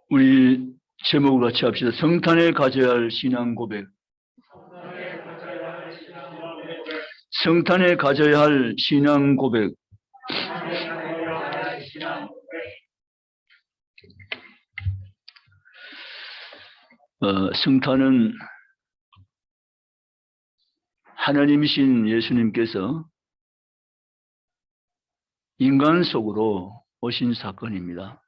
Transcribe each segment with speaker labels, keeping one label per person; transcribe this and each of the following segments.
Speaker 1: 우리 제목을 같이 합시다. 성탄에 가져야 할 신앙 고백. 성탄에 가져야 할 신앙 고백. 성탄은 하나님이신 예수님께서 인간 속으로 오신 사건입니다.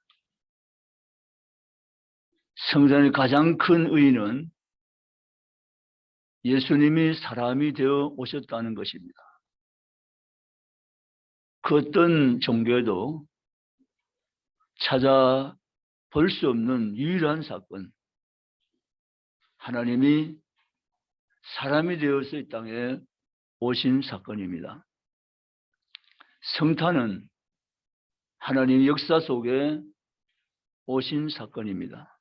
Speaker 1: 성탄의 가장 큰 의의는 예수님이 사람이 되어 오셨다는 것입니다. 그 어떤 종교에도 찾아볼 수 없는 유일한 사건, 하나님이 사람이 되어서 이 땅에 오신 사건입니다. 성탄은 하나님의 역사 속에 오신 사건입니다.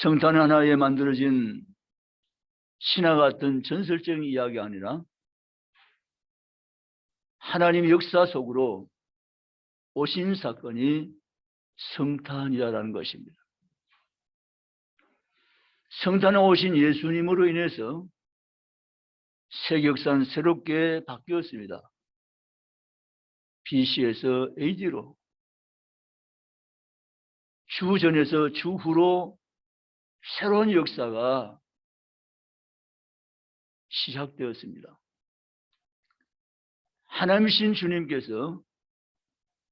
Speaker 1: 성탄은 하나에 만들어진 신화 같은 전설적인 이야기 아니라 하나님의 역사 속으로 오신 사건이 성탄이라는 것입니다. 성탄에 오신 예수님으로 인해서 세계 역사는 새롭게 바뀌었습니다. BC에서 AD로, 주전에서 주후로 새로운 역사가 시작되었습니다. 하나님이신 주님께서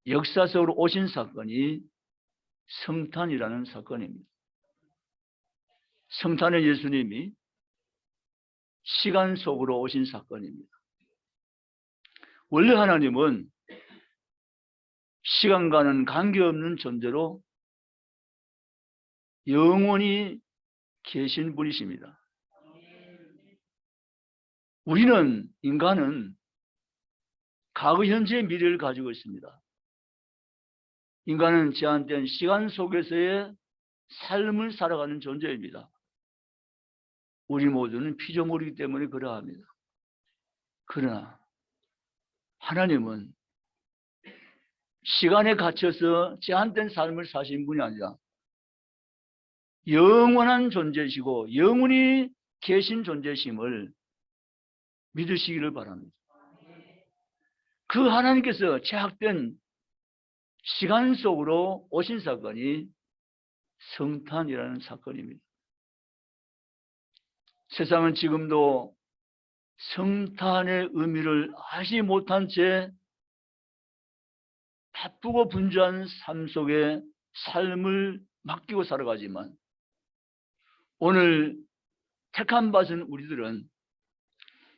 Speaker 1: 역사 속으로 오신 사건이 성탄이라는 사건입니다. 성탄의 예수님이 시간 속으로 오신 사건입니다. 원래 하나님은 시간과는 관계없는 존재로 영원히 계신 분이십니다. 우리는, 인간은 과거, 현재, 미래를 가지고 있습니다. 인간은 제한된 시간 속에서의 삶을 살아가는 존재입니다. 우리 모두는 피조물이기 때문에 그러합니다. 그러나 하나님은 시간에 갇혀서 제한된 삶을 사신 분이 아니라 영원한 존재시고 영원히 계신 존재심을 믿으시기를 바랍니다. 그 하나님께서 제약된 시간 속으로 오신 사건이 성탄이라는 사건입니다. 세상은 지금도 성탄의 의미를 알지 못한 채 바쁘고 분주한 삶 속에 삶을 맡기고 살아가지만 오늘 택함 받은 우리들은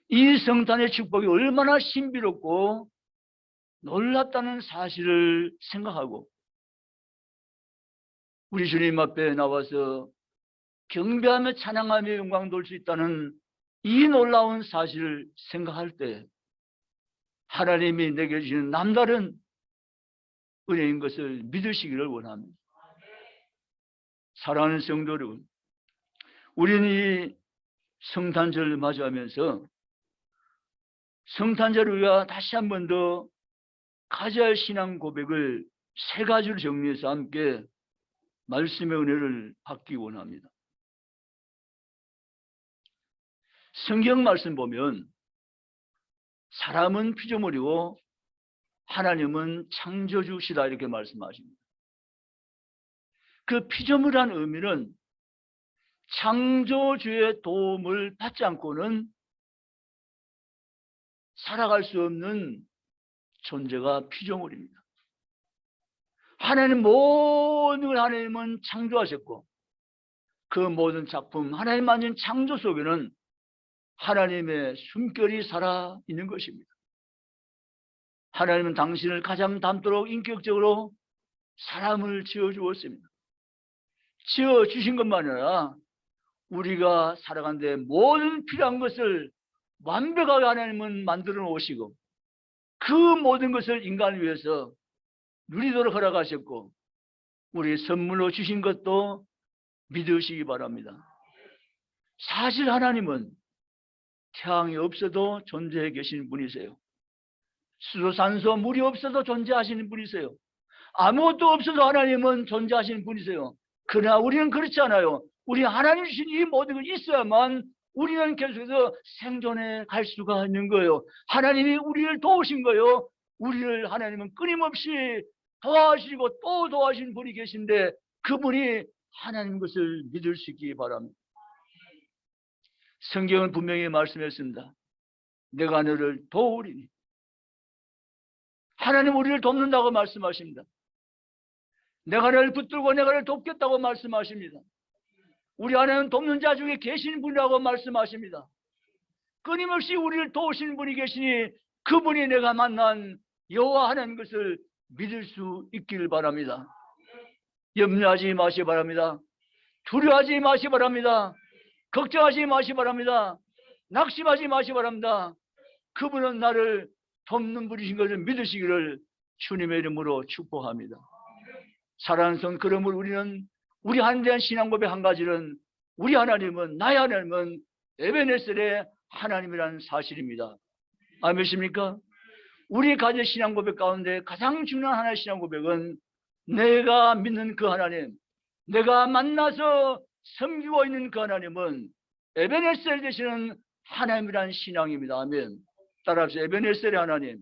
Speaker 1: 이 성탄의 축복이 얼마나 신비롭고 놀랍다는 사실을 생각하고 우리 주님 앞에 나와서 경배하며 찬양하며 영광 돌 수 있다는 이 놀라운 사실을 생각할 때 하나님이 내게 주시는 남다른 은혜인 것을 믿으시기를 원합니다. 사랑하는 성도 여러분, 우리는 이 성탄절을 맞이하면서 성탄절 우리가 다시 한 번 더 가져야 할 신앙 고백을 세 가지로 정리해서 함께 말씀의 은혜를 받기 원합니다. 성경 말씀 보면 사람은 피조물이고 하나님은 창조주시다 이렇게 말씀하십니다. 그 피조물이라는 의미는 창조주의 도움을 받지 않고는 살아갈 수 없는 존재가 피조물입니다. 하나님 모든 걸 하나님은 창조하셨고 그 모든 작품 하나님 만든 창조 속에는 하나님의 숨결이 살아있는 것입니다. 하나님은 당신을 가장 닮도록 인격적으로 사람을 지어주었습니다. 지어주신 것만 아니라 우리가 살아가는 데 모든 필요한 것을 완벽하게 하나님은 만들어 놓으시고 그 모든 것을 인간을 위해서 누리도록 허락하셨고 우리 선물로 주신 것도 믿으시기 바랍니다. 사실 하나님은 태양이 없어도 존재해 계시는 분이세요. 수소, 산소, 물이 없어도 존재하시는 분이세요. 아무것도 없어도 하나님은 존재하시는 분이세요. 그러나 우리는 그렇지 않아요. 우리 하나님 주신 이 모든 걸 있어야만 우리는 계속해서 생존해 갈 수가 있는 거예요. 하나님이 우리를 도우신 거예요. 우리를 하나님은 끊임없이 도와주시고 또 도와주신 분이 계신데 그분이 하나님 것을 믿을 수 있기 바랍니다. 성경은 분명히 말씀했습니다. 내가 너를 도우리니. 하나님 우리를 돕는다고 말씀하십니다. 내가 너를 붙들고 내가 너를 돕겠다고 말씀하십니다. 우리 안에는 돕는 자 중에 계신 분이라고 말씀하십니다. 끊임없이 우리를 도우시는 분이 계시니 그분이 내가 만난 여호와 하나님 것을 믿을 수 있기를 바랍니다. 염려하지 마시기 바랍니다. 두려워하지 마시기 바랍니다. 걱정하지 마시기 바랍니다. 낙심하지 마시기 바랍니다. 그분은 나를 돕는 분이신 것을 믿으시기를 주님의 이름으로 축복합니다. 사랑하는 성, 그러므로 우리는 우리 하나님에 대한 신앙 고백 한 가지는 우리 하나님은, 나의 하나님은 에베네셀의 하나님이라는 사실입니다. 아멘이십니까? 우리 가진 신앙 고백 가운데 가장 중요한 하나의 신앙 고백은 내가 믿는 그 하나님, 내가 만나서 섬기고 있는 그 하나님은 에베네셀 되시는 하나님이라는 신앙입니다. 아멘. 따라합시다. 에베네셀의 하나님.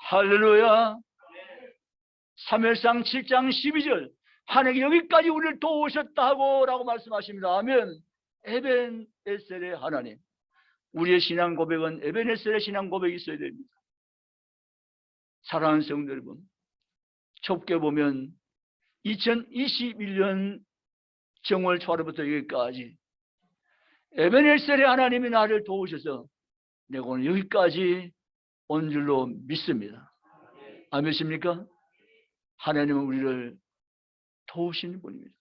Speaker 1: 할렐루야. 사무엘상 7장 12절 하나님이 여기까지 우리를 도우셨다고 라고 말씀하십니다. 아멘. 에베네셀의 하나님. 우리의 신앙 고백은 에베네셀의 신앙 고백이 있어야 됩니다. 사랑하는 성도 여러분, 좁게 보면 2021년 정월 초하루부터 여기까지 에베네셀의 하나님이 나를 도우셔서 내가 오늘 여기까지 온 줄로 믿습니다. 아멘이십니까? 하나님은 우리를 도우시는 분입니다.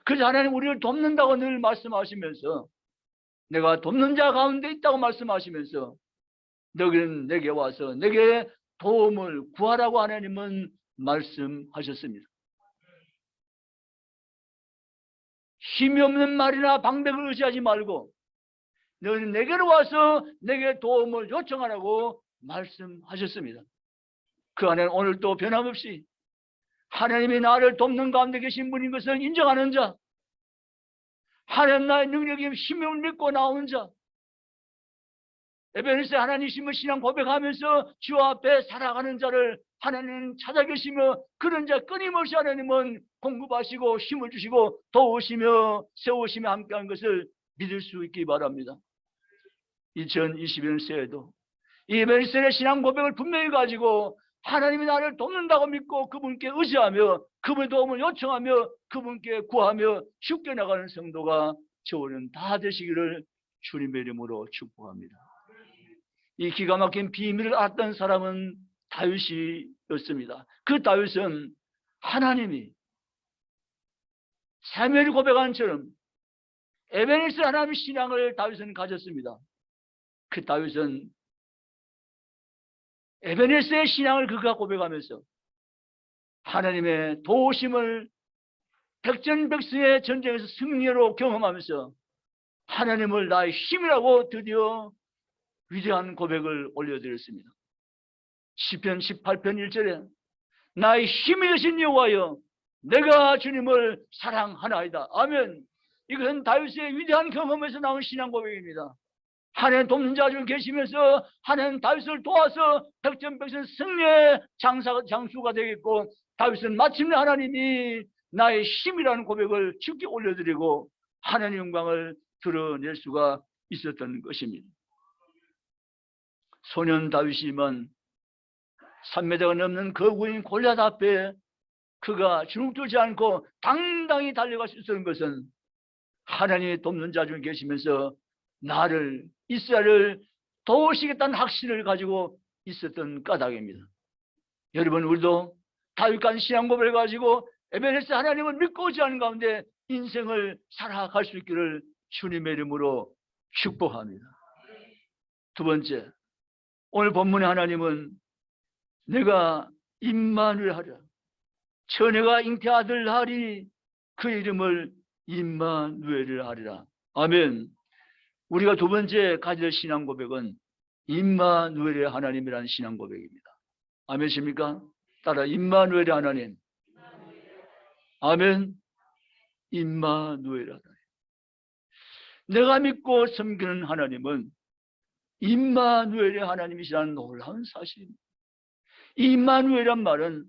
Speaker 1: 그래서 하나님 우리를 돕는다고 늘 말씀하시면서 내가 돕는 자 가운데 있다고 말씀하시면서 너희는 내게 와서 내게 도움을 구하라고 하나님은 말씀하셨습니다. 힘이 없는 말이나 방백을 의지하지 말고 너희는 내게로 와서 내게 도움을 요청하라고 말씀하셨습니다. 그 안에는 오늘도 변함없이 하나님이 나를 돕는 가운데 계신 분인 것을 인정하는 자, 하나님 나의 능력이 힘을 믿고 나오는 자, 에베네셀 하나님이심을 신앙 고백하면서 주 앞에 살아가는 자를 하나님 찾아 계시며 그런 자 끊임없이 하나님은 공급하시고 힘을 주시고 도우시며 세우시며 함께하는 것을 믿을 수 있기 바랍니다. 2021년 새해도 이 에베네셀의 신앙 고백을 분명히 가지고 하나님이 나를 돕는다고 믿고 그분께 의지하며 그분의 도움을 요청하며 그분께 구하며 쉽게 나가는 성도가 저는 다 되시기를 주님의 이름으로 축복합니다. 이 기가 막힌 비밀을 알았던 사람은 다윗이었습니다. 그 다윗은 하나님이 사무엘이 고백한 처럼 에베네셀 하나님의 신앙을 다윗은 가졌습니다. 그 다윗은 에베네셀의 신앙을 그가 고백하면서 하나님의 도우심을 백전백승의 전쟁에서 승리로 경험하면서 하나님을 나의 힘이라고 드디어 위대한 고백을 올려드렸습니다. 시편 18편 1절에 나의 힘이 되신 여호와여 내가 주님을 사랑하나이다. 아멘. 이것은 다윗의 위대한 경험에서 나온 신앙 고백입니다. 하나님 돕는 자 중 계시면서 하나님 다윗을 도와서 백전백승 승리의 장수가 되겠고 다윗은 마침내 하나님이 나의 힘이라는 고백을 쉽게 올려드리고 하나님의 영광을 드러낼 수가 있었던 것입니다. 소년 다윗이지만 3m가 넘는 거구인 골리앗 앞에 그가 주눅들지 않고 당당히 달려갈 수 있었던 것은 하나님이 돕는 자 중에 계시면서 나를 이스라엘을 도우시겠다는 확신을 가지고 있었던 까닭입니다. 여러분 우리도 다윗과 신앙 고백을 가지고 에베네셀 하나님을 믿고 오지 않은 가운데 인생을 살아갈 수 있기를 주님의 이름으로 축복합니다. 두 번째, 오늘 본문의 하나님은 내가 임마누엘 하리라. 처녀가 잉태 아들 하리 그 이름을 임마누엘을 하리라. 아멘. 우리가 두 번째 가질 신앙 고백은 임마누엘의 하나님이라는 신앙 고백입니다. 아멘이십니까? 따라 임마누엘의 하나님. 아멘. 임마누엘의 하나님. 내가 믿고 섬기는 하나님은 임마누엘의 하나님이시라는 놀라운 사실입니다. 임마누엘이란 말은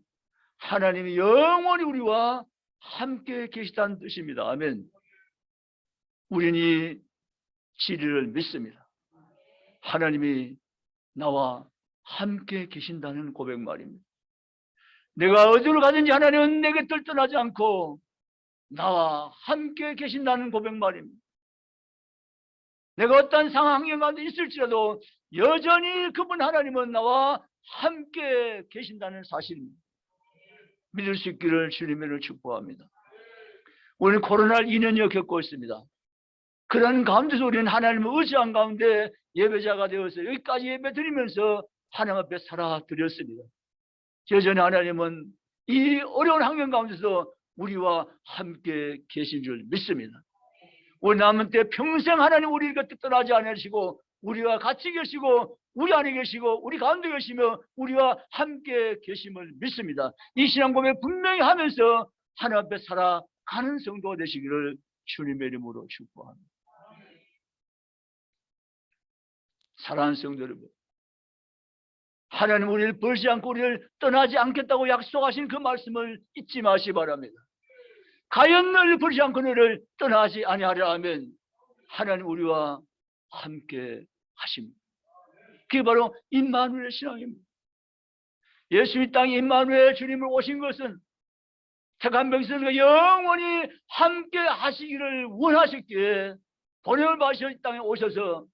Speaker 1: 하나님이 영원히 우리와 함께 계시다는 뜻입니다. 아멘. 우리는 이 진리를 믿습니다. 하나님이 나와 함께 계신다는 고백 말입니다. 내가 어디로 가든지 하나님은 내 곁을 떠나지 않고 나와 함께 계신다는 고백 말입니다. 내가 어떤 상황 가운데 있을지라도 여전히 그분 하나님은 나와 함께 계신다는 사실입니다. 믿을 수 있기를 주님을 축복합니다. 오늘 코로나를 2년여 겪고 있습니다. 그런 가운데서 우리는 하나님을 의지한 가운데 예배자가 되어서 여기까지 예배 드리면서 하나님 앞에 살아드렸습니다. 여전히 하나님은 이 어려운 환경 가운데서 우리와 함께 계신 줄 믿습니다. 우리 남은 때 평생 하나님 우리 곁에 떠나지 않으시고 우리와 같이 계시고 우리 안에 계시고 우리 가운데 계시며 우리와 함께 계심을 믿습니다. 이 신앙 고백 분명히 하면서 하나님 앞에 살아가는 성도가 되시기를 주님의 이름으로 축복합니다. 사랑하는 성도 여러분, 하나님 우리를 버리지 않고 우리를 떠나지 않겠다고 약속하신 그 말씀을 잊지 마시기 바랍니다. 가연 너를 버리지 않고 너를 떠나지 아니하려 하면 하나님 우리와 함께 하십니다. 그게 바로 임마누엘 신앙입니다. 예수 이 땅에 임마누엘 주님을 오신 것은 택한 백성과 영원히 함께 하시기를 원하셨기에 번영을 받으셔 이 땅에 오셔서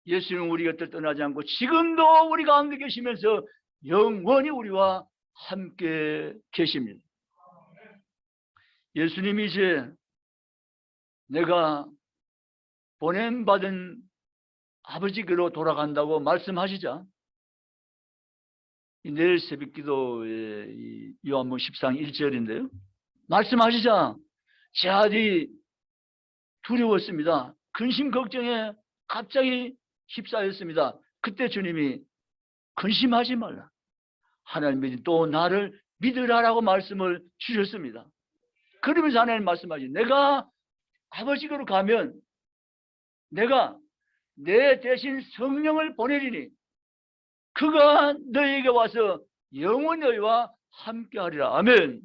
Speaker 1: 예수는 우리 곁을 떠나지 않고 지금도 우리 가운데 계시면서 영원히 우리와 함께 계십니다. 예수님이 이제 내가 보냄받은 아버지께로 돌아간다고 말씀하시자 내일 새벽기도의 요한복음 10장 1절인데요. 말씀하시자 제 아들이 두려웠습니다. 근심 걱정에 갑자기 휩싸였습니다. 그때 주님이 근심하지 말라. 하나님이 또 나를 믿으라라고 말씀을 주셨습니다. 그러면서 하나님 말씀하시 내가 아버지께로 가면 내가 내 대신 성령을 보내리니 그가 너희에게 와서 영원히 너희와 함께하리라. 아멘.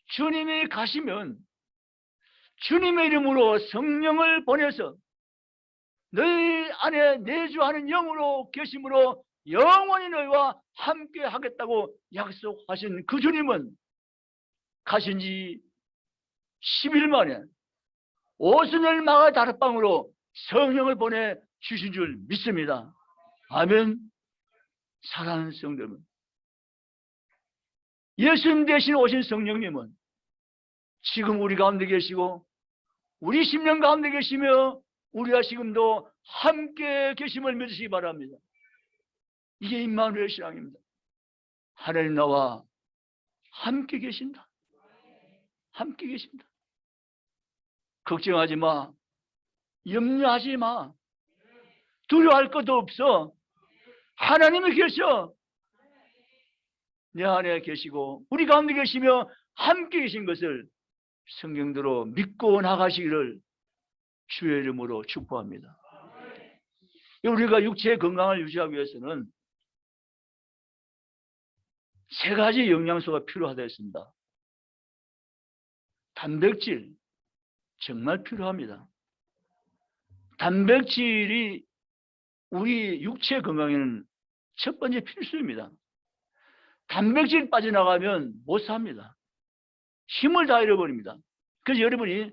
Speaker 1: 주님이 가시면 주님의 이름으로 성령을 보내서 너희 안에 내주하는 영으로 계심으로 영원히 너희와 함께 하겠다고 약속하신 그 주님은 가신 지 10일 만에 오순절 마가 다락방으로 성령을 보내 주신 줄 믿습니다. 아멘. 사랑하는 성도 여러분, 예수님 대신 오신 성령님은 지금 우리 가운데 계시고 우리 심령 가운데 계시며 우리가 지금도 함께 계심을 믿으시기 바랍니다. 이게 임마누엘 신앙입니다. 하나님 나와 함께 계신다. 함께 계신다. 걱정하지 마. 염려하지 마. 두려워할 것도 없어. 하나님이 계셔. 내 안에 계시고 우리 가운데 계시며 함께 계신 것을 성경대로 믿고 나가시기를 주의 이름으로 축복합니다. 우리가 육체의 건강을 유지하기 위해서는 세 가지 영양소가 필요하다 했습니다. 단백질 정말 필요합니다. 단백질이 우리 육체 건강에는 첫 번째 필수입니다. 단백질 빠져나가면 못 삽니다. 힘을 다 잃어버립니다. 그래서 여러분이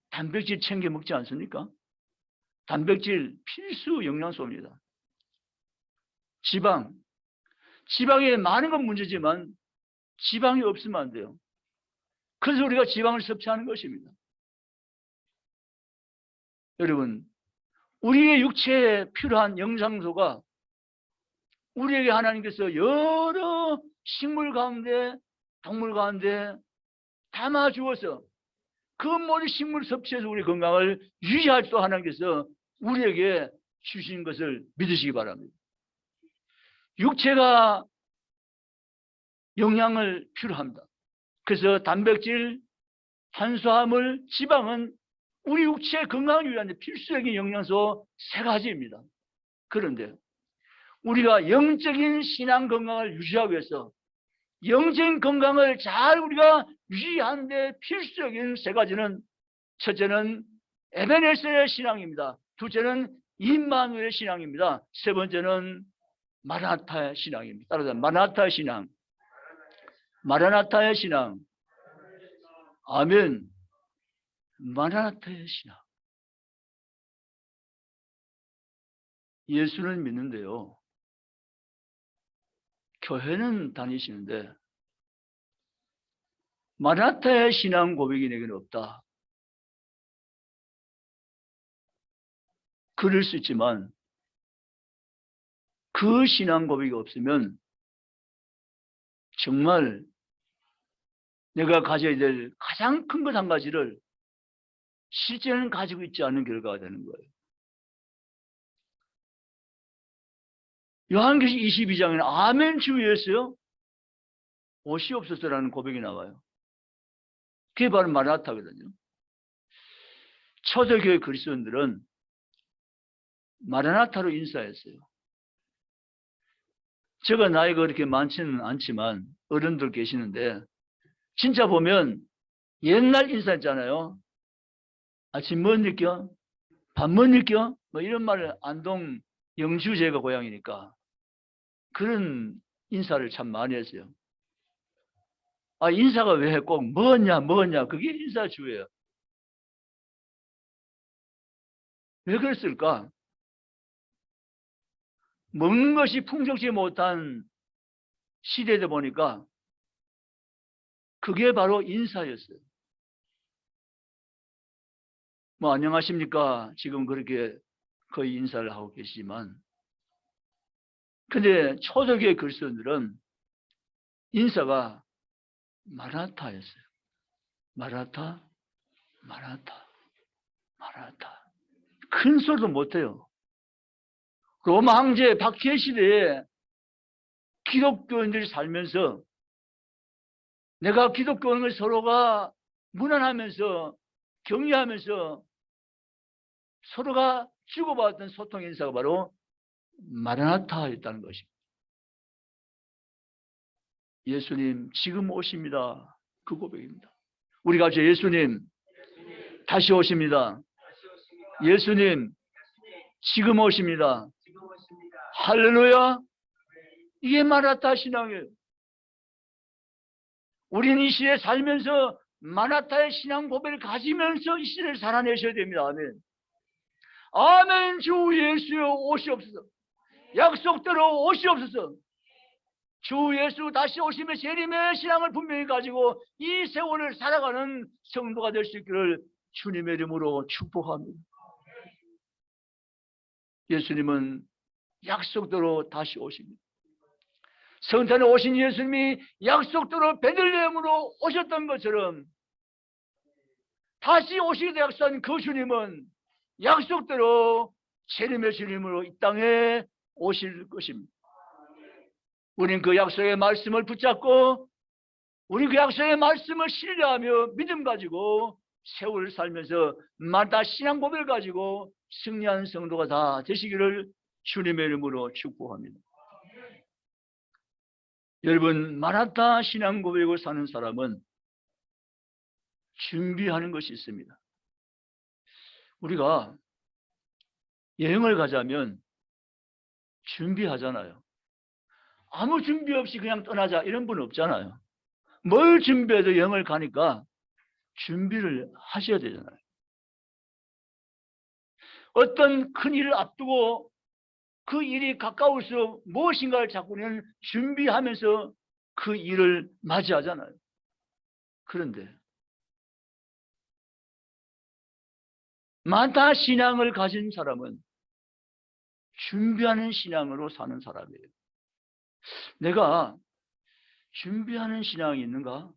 Speaker 1: 단백질 챙겨 먹지 않습니까? 단백질 필수 영양소입니다. 지방에 많은 건 문제지만 지방이 없으면 안 돼요. 그래서 우리가 지방을 섭취하는 것입니다. 여러분, 우리의 육체에 필요한 영양소가 우리에게 하나님께서 여러 식물 가운데 동물 가운데 담아 주어서 그 모든 식물 섭취해서 우리 건강을 유지할 수 하나님께서 우리에게 주신 것을 믿으시기 바랍니다. 육체가 영양을 필요합니다. 그래서 단백질, 탄수화물, 지방은 우리 육체의 건강을 위한 필수적인 영양소 3가지입니다. 그런데 우리가 영적인 신앙 건강을 유지하기 위해서 영적인 건강을 잘 우리가 유지하는 데 필수적인 3가지는, 첫째는 에베네셀의 신앙입니다. 둘째는 임마누엘의 신앙입니다. 세 번째는 마라나타의 신앙입니다. 따라서 마라나타의 신앙. 마라나타의 신앙. 아멘. 마라나타의 신앙. 예수는 믿는데요, 교회는 다니시는데 마라나타의 신앙 고백이 내게는 없다. 그럴 수 있지만 그 신앙 고백이 없으면 정말 내가 가져야 될 가장 큰 것 1가지를 실제는 가지고 있지 않은 결과가 되는 거예요. 요한계시 22장에는 아멘 주 예수여 오시옵소서라는 고백이 나와요. 그게 바로 마라나타거든요. 초대교회 그리스도인들은 마라나타로 인사했어요. 제가 나이가 그렇게 많지는 않지만 어른들 계시는데 진짜 보면 옛날 인사했잖아요. 아침 뭐 느껴? 밥 뭐 느껴? 뭐 이런 말을 안동 영주 제가 고향이니까 그런 인사를 참 많이 했어요. 아, 인사가 왜 꼭 뭐냐 그게 인사 주예요. 왜 그랬을까? 먹는 것이 풍족지 못한 시대다 보니까 그게 바로 인사였어요. 뭐 안녕하십니까 지금 그렇게 거의 인사를 하고 계시지만, 근데 초대교회 그리스도인들은 인사가 마라나타였어요. 마라나타, 마라나타, 마라나타. 큰 소리도 못해요. 로마 황제 박해 시대에 기독교인들이 살면서 내가 기독교인을 서로가 문안하면서 격려하면서 서로가 주고받았던 소통 인사가 바로 마라나타였다는 것입니다. 예수님 지금 오십니다. 그 고백입니다. 우리가 저 예수님 다시 오십니다. 예수님 지금 오십니다. 할렐루야. 이게 마라나타 신앙이에요. 우리는 이 시대에 살면서 마라나타의 신앙 고백을 가지면서 이 시대를 살아내셔야 됩니다. 아멘. 아멘. 주 예수여 오시옵소서. 약속대로 오시옵소서. 주 예수 다시 오시면 재림의 신앙을 분명히 가지고 이 세월을 살아가는 성도가 될 수 있기를 주님의 이름으로 축복합니다. 예수님은 약속대로 다시 오십니다. 성탄에 오신 예수님이 약속대로 베들레헴으로 오셨던 것처럼 다시 오시기도 약속한 그 주님은 약속대로 재림의 주님으로 이 땅에 오실 것입니다. 우리는 그 약속의 말씀을 붙잡고 우리 그 약속의 말씀을 신뢰하며 믿음 가지고 세월을 살면서 마다 신앙 고백을 가지고 승리하는 성도가 다 되시기를 주님의 이름으로 축복합니다. 여러분, 마라나타 신앙 고백을 사는 사람은 준비하는 것이 있습니다. 우리가 여행을 가자면 준비하잖아요. 아무 준비 없이 그냥 떠나자 이런 분 없잖아요. 뭘 준비해도 여행을 가니까 준비를 하셔야 되잖아요. 어떤 큰 일을 앞두고 그 일이 가까울수록 무엇인가를 자꾸는 준비하면서 그 일을 맞이하잖아요. 그런데 마라나타 신앙을 가진 사람은 준비하는 신앙으로 사는 사람이에요. 내가 준비하는 신앙이 있는가?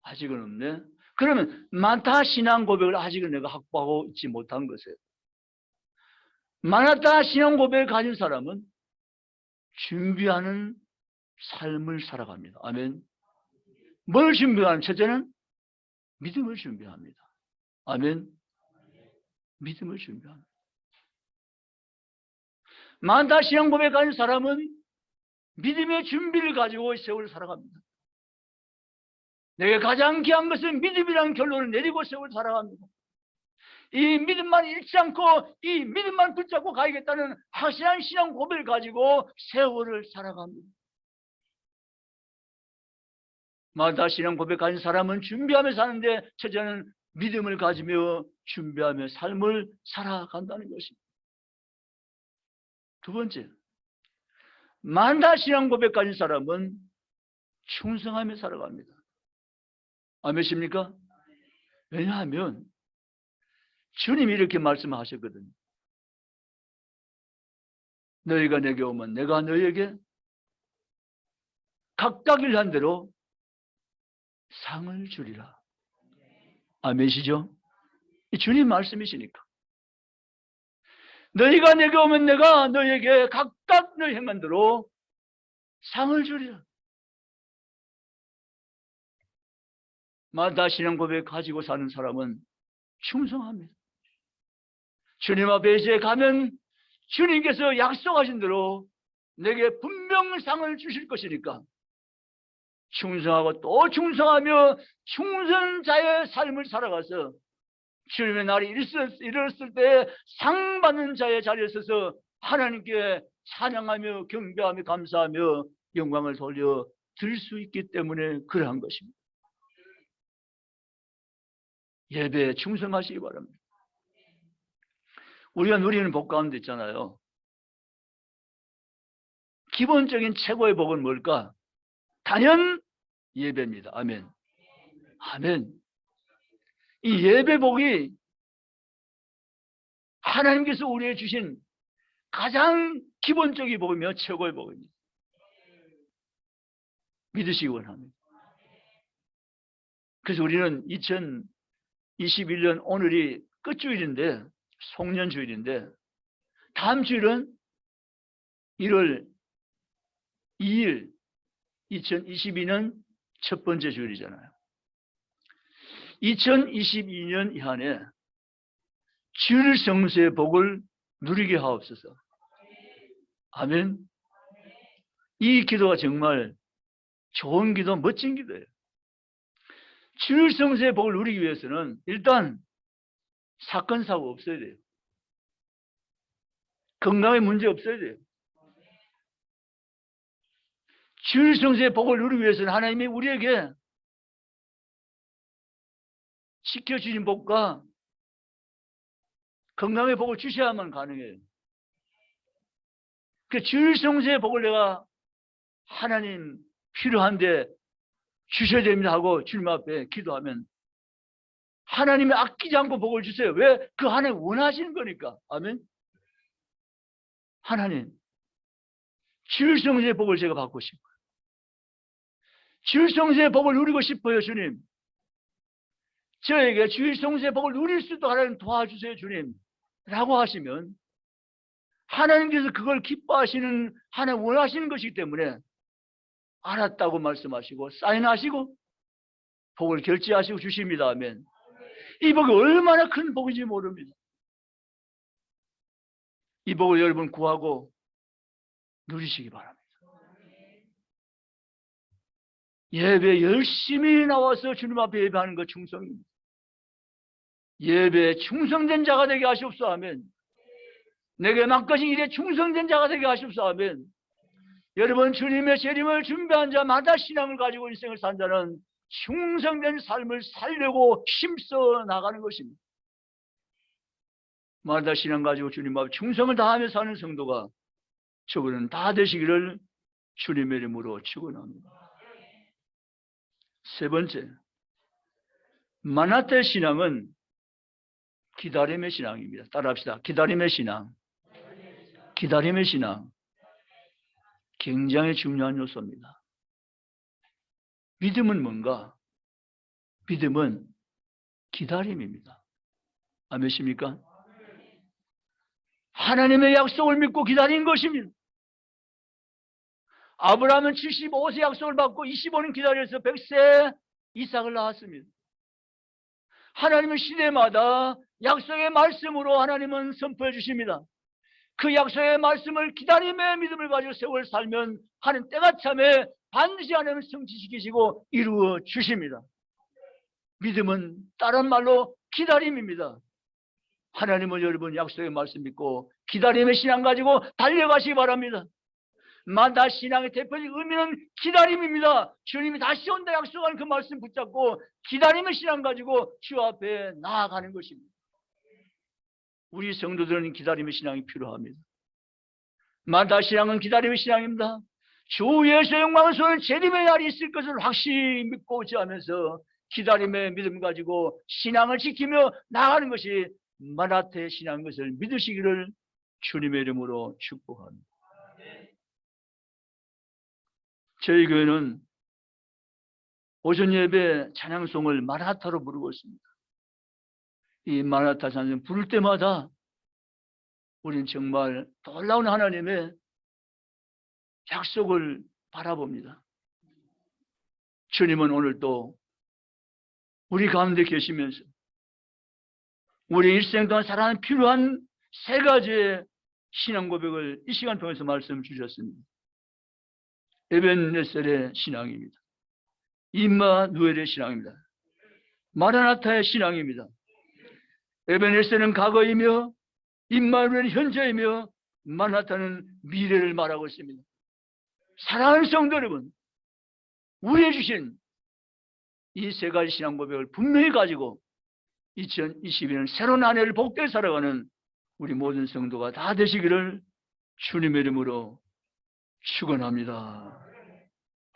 Speaker 1: 아직은 없네. 그러면 마라나타 신앙 고백을 아직은 내가 확보하고 있지 못한 것이에요. 마라나타 신앙 고백을 가진 사람은 준비하는 삶을 살아갑니다. 아멘. 뭘 준비하는? 첫째는 믿음을 준비합니다. 아멘. 믿음을 준비합니다. 만다 신앙 고백하는 사람은 믿음의 준비를 가지고 세월을 살아갑니다. 내게 가장 귀한 것은 믿음이라는 결론을 내리고 세월을 살아갑니다. 이 믿음만 잃지 않고 이 믿음만 붙잡고 가야겠다는 확실한 신앙 고백을 가지고 세월을 살아갑니다. 마다 신앙 고백하는 사람은 준비하며 사는데 첫째는 믿음을 가지며 준비하며 삶을 살아간다는 것입니다. 두 번째, 만다 신앙 고백하는 사람은 충성하며 살아갑니다. 아멘입니까? 왜냐하면 주님이 이렇게 말씀하셨거든요. 너희가 내게 오면 내가 너희에게 각각 일한 대로 상을 주리라. 아멘이시죠? 이 주님 말씀이시니까. 너희가 내게 오면 내가 너희에게 각각 너희 행한 대로 상을 주리라. 마다 신앙 고백 가지고 사는 사람은 충성합니다. 주님 앞에 이제 가면 주님께서 약속하신 대로 내게 분명 상을 주실 것이니까 충성하고 또 충성하며 충성자의 삶을 살아가서 주님의 날이 이르렀을 때 상 받는 자의 자리에 서서 하나님께 찬양하며 경배하며 감사하며 영광을 돌려 드릴 수 있기 때문에 그러한 것입니다. 예배에 충성하시기 바랍니다. 우리가 누리는 복 가운데 있잖아요. 기본적인 최고의 복은 뭘까? 단연 예배입니다. 아멘. 아멘. 이 예배 복이 하나님께서 우리에게 주신 가장 기본적인 복이며 최고의 복입니다. 믿으시기 원합니다. 그래서 우리는 2021년 오늘이 끝주일인데 송년주일인데 다음 주일은 1월 2일 2022년 첫 번째 주일이잖아요. 2022년 이 한해 주일 성수의 복을 누리게 하옵소서. 아멘. 이 기도가 정말 좋은 기도, 멋진 기도예요. 주일 성수의 복을 누리기 위해서는 일단 사건 사고 없어야 돼요. 건강에 문제 없어야 돼요. 주일 성수의 복을 누리기 위해서는 하나님이 우리에게 지켜주신 복과 건강의 복을 주셔야만 가능해요. 그 주일 성수의 복을 내가 하나님 필요한데 주셔야 됩니다 하고 주님 앞에 기도하면 하나님이 아끼지 않고 복을 주세요. 왜? 그 안에 원하시는 거니까. 아멘. 하나님, 주일 성수의 복을 제가 받고 싶어요. 주일 성수의 복을 누리고 싶어요, 주님. 저에게 주일 성수의 복을 누릴 수 있도록 하나님 도와주세요, 주님. 라고 하시면 하나님께서 그걸 기뻐하시는, 하나님 원하시는 것이기 때문에 알았다고 말씀하시고 사인하시고 복을 결제하시고 주십니다. 아멘. 이 복이 얼마나 큰 복인지 모릅니다. 이 복을 여러분 구하고 누리시기 바랍니다. 예배 열심히 나와서 주님 앞에 예배하는 것 충성입니다. 예배에 충성된 자가 되게 하시옵소서. 아멘. 내게 맡겨진 일에 충성된 자가 되게 하시옵소서. 아멘. 여러분 주님의 재림을 준비한 자마다 신앙을 가지고 인생을 산 자는 충성된 삶을 살려고 힘써 나가는 것입니다. 마다 신앙 가지고 주님 앞에 충성을 다하며 사는 성도가 저거는 다 되시기를 주님의 이름으로 축원합니다. 세 번째, 마나테 신앙은 기다림의 신앙입니다. 따라합시다. 기다림의 신앙. 기다림의 신앙. 굉장히 중요한 요소입니다. 믿음은 뭔가? 믿음은 기다림입니다. 아멘입니까? 하나님의 약속을 믿고 기다린 것입니다. 아브라함은 75세 약속을 받고 25년 기다려서 100세 이삭을 낳았습니다. 하나님은 시대마다 약속의 말씀으로 하나님은 선포해 주십니다. 그 약속의 말씀을 기다림의 믿음을 가지고 세월 살면 하는 때가 참에 반드시 하나님은 성취시키시고 이루어 주십니다. 믿음은 다른 말로 기다림입니다. 하나님은 여러분 약속의 말씀 믿고 기다림의 신앙 가지고 달려가시기 바랍니다. 마다 신앙의 대표적인 의미는 기다림입니다. 주님이 다시 온다 약속한 그 말씀 붙잡고 기다림의 신앙 가지고 주 앞에 나아가는 것입니다. 우리 성도들은 기다림의 신앙이 필요합니다. 마다 신앙은 기다림의 신앙입니다. 주 예수의 영광을 쏘는 재림의 날이 있을 것을 확실히 믿고 지하면서 기다림의 믿음 가지고 신앙을 지키며 나가는 것이 마라테의 신앙인 것을 믿으시기를 주님의 이름으로 축복합니다. 저희 교회는 오전 예배 찬양송을 마라타로 부르고 있습니다. 이 마라타 찬양 부를 때마다 우리는 정말 놀라운 하나님의 약속을 바라봅니다. 주님은 오늘도 우리 가운데 계시면서 우리 일생 동안 살아가는 필요한 세 가지의 신앙 고백을 이 시간 통해서 말씀 주셨습니다. 에벤네셀의 신앙입니다. 임마누엘의 신앙입니다. 마라나타의 신앙입니다. 에벤네셀은 과거이며 임마누엘은 현재이며 마라나타는 미래를 말하고 있습니다. 사랑하는 성도 여러분, 우리에 주신 이 세 가지 신앙 고백을 분명히 가지고 2022년 새로운 한 해를 복되게 살아가는 우리 모든 성도가 다 되시기를 주님의 이름으로 축원합니다.